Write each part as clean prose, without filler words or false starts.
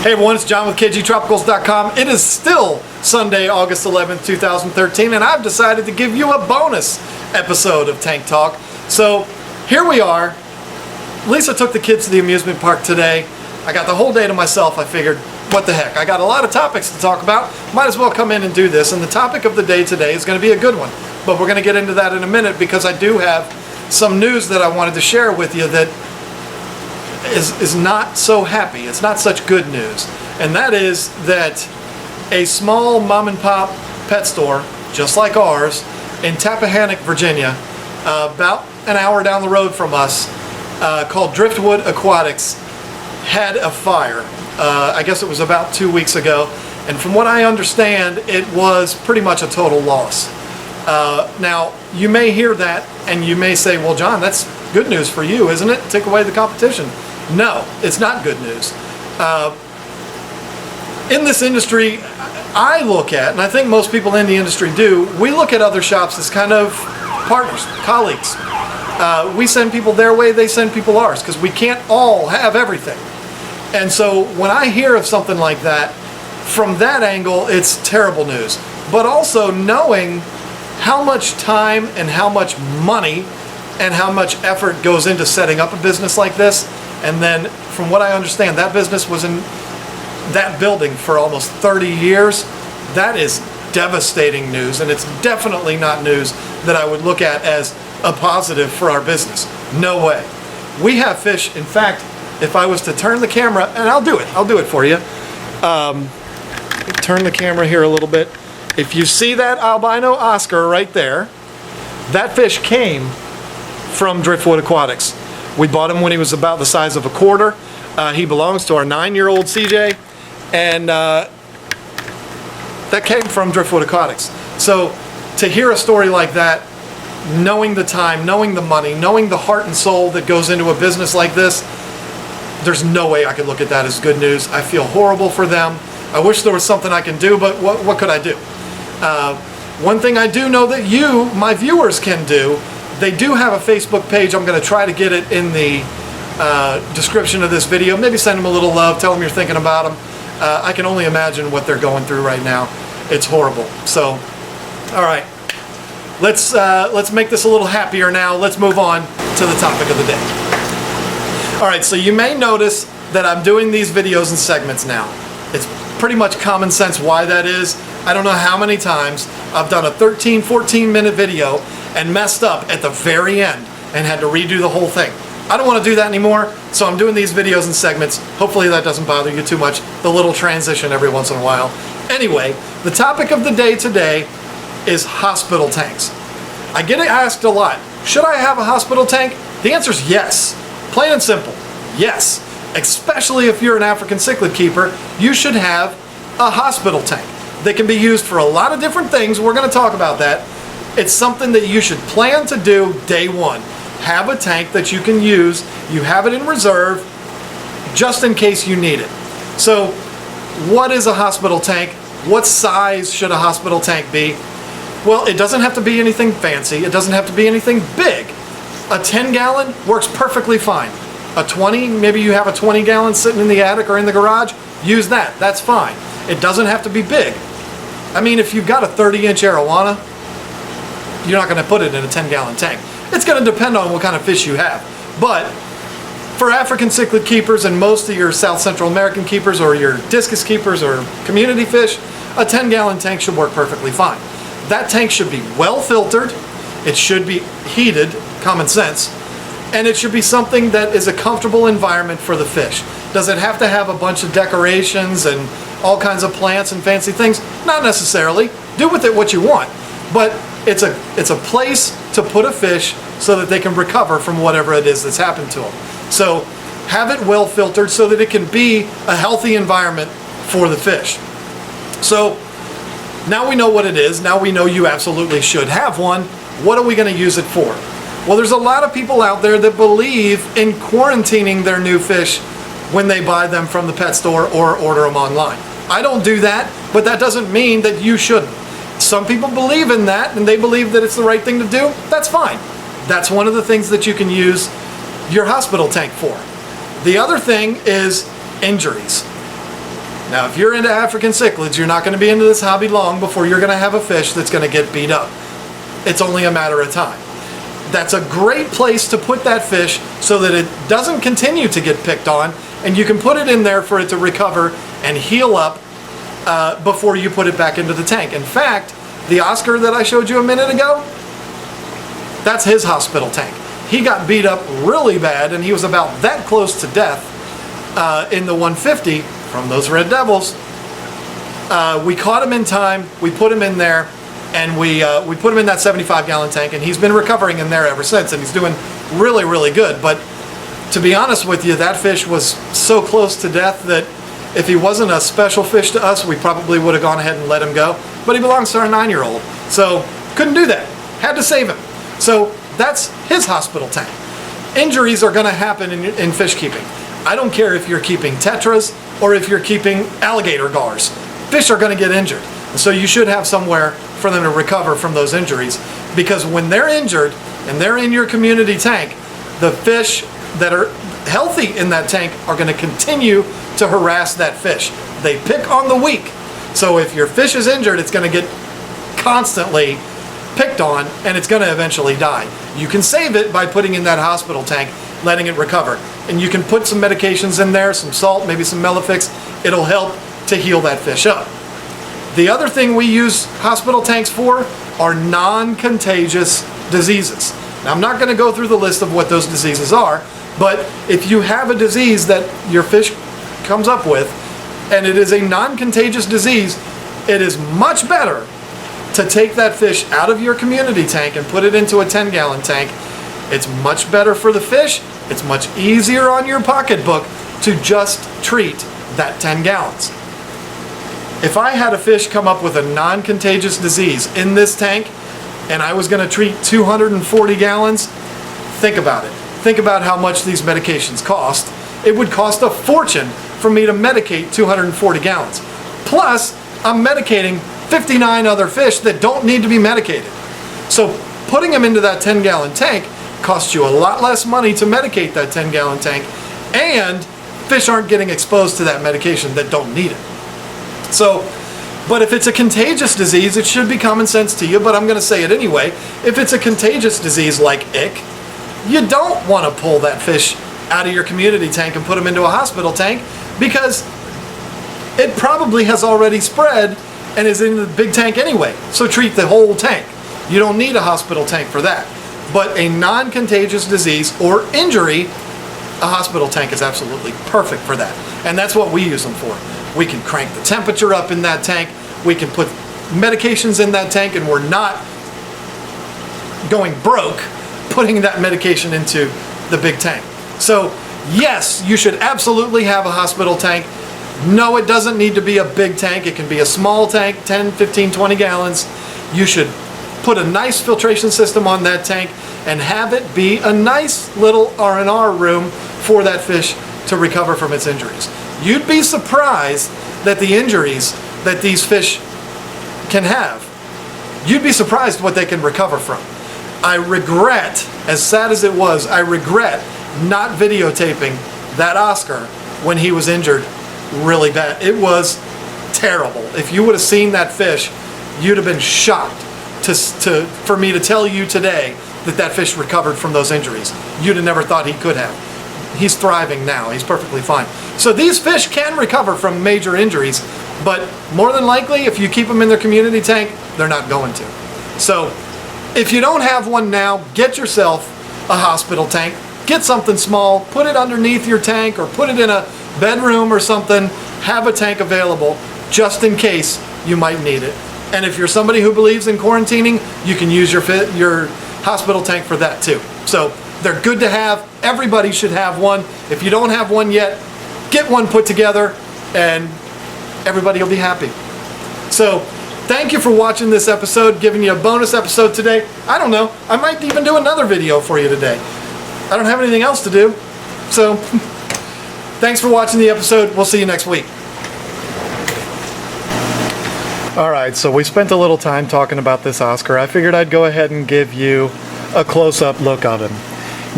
Hey everyone, it's John with KGTropicals.com. It is still Sunday, August 11th, 2013, and I've decided to give you a bonus episode of Tank Talk. So here we are. Lisa took the kids to the amusement park today. I got the whole day to myself. I figured, what the heck? I got a lot of topics to talk about. Might as well come in and do this. And the topic of the day today is going to be a good one. But we're going to get into that in a minute because I do have some news that I wanted to share with you that is not so happy. It's not such good news. And that is that a small mom and pop pet store, just like ours, in Tappahannock, Virginia, about an hour down the road from us, called Driftwood Aquatics, had a fire. I guess it was about 2 weeks ago. And from what I understand, it was pretty much a total loss. Now, you may hear that and you may say, well, John, that's good news for you, isn't it? Take away the competition. No, it's not good news. In this industry, I look at, and I think most people in the industry do, we look at other shops as kind of partners, colleagues. We send people their way, they send people ours, because we can't all have everything. And so when I hear of something like that, from that angle, it's terrible news. But also knowing how much time and how much money and how much effort goes into setting up a business like this. And then, from what I understand, that business was in that building for almost 30 years. That is devastating news, and it's definitely not news that I would look at as a positive for our business. No way. We have fish. In fact, if I was to turn the camera, and I'll do it for you. Turn the camera here a little bit. If you see that albino Oscar right there, that fish came from Driftwood Aquatics. We bought him when he was about the size of a quarter. He belongs to our 9-year-old CJ, and that came from Driftwood Aquatics. So to hear a story like that, knowing the time, knowing the money, knowing the heart and soul that goes into a business like this, there's no way I could look at that as good news. I feel horrible for them. I wish there was something I can do, but what could I do? One thing I do know that you, my viewers, can do, they do have a Facebook page. I'm going to try to get it in the description of this video. Maybe send them a little love. Tell them you're thinking about them. I can only imagine what they're going through right now. It's horrible. So, all right. Let's make this a little happier now. Let's move on to the topic of the day. All right. So you may notice that I'm doing these videos in segments now. It's pretty much common sense why that is. I don't know how many times I've done a 13, 14-minute video and messed up at the very end and had to redo the whole thing. I don't want to do that anymore, so I'm doing these videos in segments. Hopefully that doesn't bother you too much, the little transition every once in a while. Anyway, the topic of the day today is hospital tanks. I get asked a lot, should I have a hospital tank? The answer is yes. Plain and simple, yes. Especially if you're an African cichlid keeper, you should have a hospital tank. They can be used for a lot of different things. We're going to talk about that. It's something that you should plan to do day one. Have a tank that you can use. You have it in reserve just in case you need it. So what is a hospital tank? What size should a hospital tank be? Well, it doesn't have to be anything fancy. It doesn't have to be anything big. A 10-gallon works perfectly fine. A 20, maybe you have a 20-gallon sitting in the attic or in the garage, use that. That's fine. It doesn't have to be big. I mean, if you've got a 30-inch arowana, you're not going to put it in a 10-gallon tank. It's going to depend on what kind of fish you have. But for African cichlid keepers and most of your South Central American keepers or your discus keepers or community fish, a 10-gallon tank should work perfectly fine. That tank should be well filtered. It should be heated, common sense. And it should be something that is a comfortable environment for the fish. Does it have to have a bunch of decorations and all kinds of plants and fancy things? Not necessarily. Do with it what you want. But it's a place to put a fish so that they can recover from whatever it is that's happened to them. So have it well filtered so that it can be a healthy environment for the fish. So now we know what it is. Now we know you absolutely should have one. What are we going to use it for? Well, there's a lot of people out there that believe in quarantining their new fish when they buy them from the pet store or order them online. I don't do that, but that doesn't mean that you shouldn't. Some people believe in that and they believe that it's the right thing to do. That's fine. That's one of the things that you can use your hospital tank for. The other thing is injuries. Now, if you're into African cichlids, you're not going to be into this hobby long before you're going to have a fish that's going to get beat up. It's only a matter of time. That's a great place to put that fish so that it doesn't continue to get picked on, and you can put it in there for it to recover and heal up before you put it back into the tank. In fact, the Oscar that I showed you a minute ago, that's his hospital tank. He got beat up really bad, and he was about that close to death in the 150 from those red devils. We caught him in time, we put him in there, and we put him in that 75-gallon tank, and he's been recovering in there ever since, and he's doing really, really good. But to be honest with you, that fish was so close to death that if he wasn't a special fish to us, we probably would have gone ahead and let him go. But he belongs to our 9-year-old, so couldn't do that. Had to save him. So that's his hospital tank. Injuries are going to happen in fish keeping. I don't care if you're keeping tetras or if you're keeping alligator gars. Fish are going to get injured. So you should have somewhere for them to recover from those injuries, because when they're injured and they're in your community tank, the fish that are healthy in that tank are going to continue to harass that fish. They pick on the weak. So if your fish is injured, it's going to get constantly picked on, and it's going to eventually die. You can save it by putting in that hospital tank, letting it recover. And you can put some medications in there, some salt, maybe some Melafix. It'll help to heal that fish up. The other thing we use hospital tanks for are non-contagious diseases. Now, I'm not going to go through the list of what those diseases are, but if you have a disease that your fish comes up with, and it is a non-contagious disease, it is much better to take that fish out of your community tank and put it into a 10-gallon tank. It's much better for the fish. It's much easier on your pocketbook to just treat that 10 gallons. If I had a fish come up with a non-contagious disease in this tank and I was going to treat 240 gallons, think about it. Think about how much these medications cost. It would cost a fortune for me to medicate 240 gallons. Plus, I'm medicating 59 other fish that don't need to be medicated. So putting them into that 10-gallon tank costs you a lot less money to medicate that 10-gallon tank, and fish aren't getting exposed to that medication that don't need it. So, but if it's a contagious disease, it should be common sense to you, but I'm going to say it anyway. If it's a contagious disease like ick, you don't want to pull that fish out of your community tank and put them into a hospital tank, because it probably has already spread and is in the big tank anyway. So treat the whole tank. You don't need a hospital tank for that. But a non-contagious disease or injury, a hospital tank is absolutely perfect for that. And that's what we use them for. We can crank the temperature up in that tank. We can put medications in that tank, and we're not going broke putting that medication into the big tank. So yes, you should absolutely have a hospital tank. No, it doesn't need to be a big tank. It can be a small tank, 10, 15, 20 gallons. You should put a nice filtration system on that tank and have it be a nice little R&R room for that fish to recover from its injuries. You'd be surprised that the injuries that these fish can have, you'd be surprised what they can recover from. I regret, as sad as it was, I regret not videotaping that Oscar when he was injured really bad. It was terrible. If you would have seen that fish, you'd have been shocked for me to tell you today that that fish recovered from those injuries. You'd have never thought he could have. He's thriving now. He's perfectly fine. So these fish can recover from major injuries, but more than likely, if you keep them in their community tank, they're not going to. So if you don't have one now, get yourself a hospital tank. Get something small, put it underneath your tank, or put it in a bedroom or something. Have a tank available just in case you might need it. And if you're somebody who believes in quarantining, you can use your hospital tank for that too. So they're good to have. Everybody should have one. If you don't have one yet, get one put together and everybody will be happy. So thank you for watching this episode, giving you a bonus episode today. I don't know, I might even do another video for you today. I don't have anything else to do. So thanks for watching the episode. We'll see you next week. Alright, so we spent a little time talking about this Oscar. I figured I'd go ahead and give you a close-up look of him.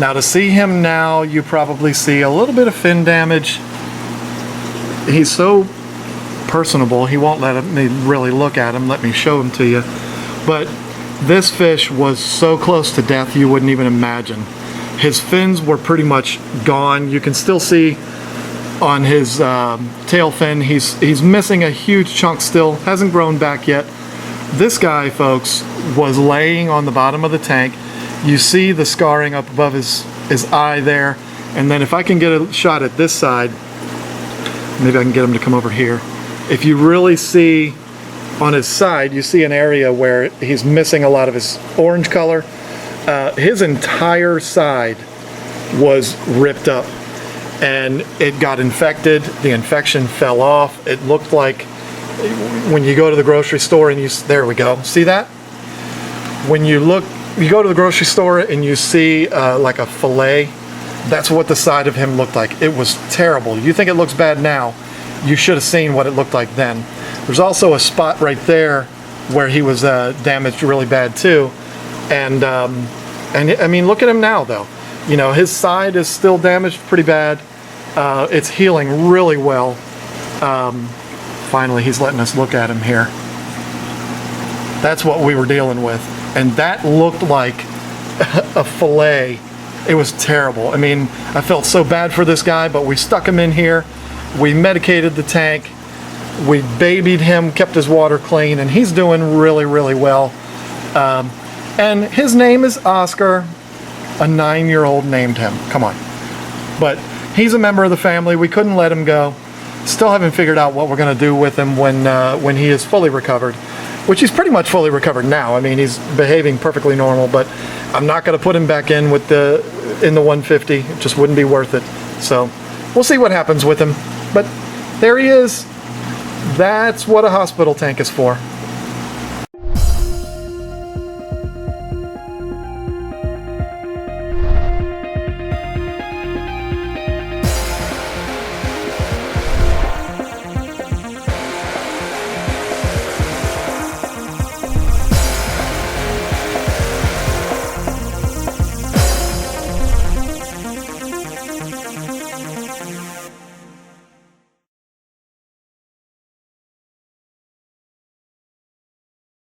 Now to see him now, you probably see a little bit of fin damage. He's so personable. He won't let me really look at him. Let me show him to you. But this fish was so close to death you wouldn't even imagine. His fins were pretty much gone. You can still see on his tail fin, he's missing a huge chunk still, hasn't grown back yet. This guy, folks, was laying on the bottom of the tank. You see the scarring up above his eye there. And then if I can get a shot at this side, maybe I can get him to come over here. If you really see on his side, you see an area where he's missing a lot of his orange color. His entire side was ripped up and it got infected. The infection fell off. It looked like when you go to the grocery store and there we go. See that? When you go to the grocery store and you see like a fillet, that's what the side of him looked like. It was terrible. You think it looks bad now, you should have seen what it looked like then. There's also a spot right there where he was damaged really bad too. And I mean, look at him now though. You know, his side is still damaged pretty bad. It's healing really well. Finally, he's letting us look at him here. That's what we were dealing with. And that looked like a fillet. It was terrible. I mean, I felt so bad for this guy, but we stuck him in here. We medicated the tank. We babied him, kept his water clean, and he's doing really, really well. And his name is Oscar. A 9-year-old named him. Come on. But he's a member of the family. We couldn't let him go. Still haven't figured out what we're going to do with him when he is fully recovered, which he's pretty much fully recovered now. I mean, he's behaving perfectly normal, but I'm not going to put him back in with in the 150. It just wouldn't be worth it. So we'll see what happens with him. But there he is. That's what a hospital tank is for.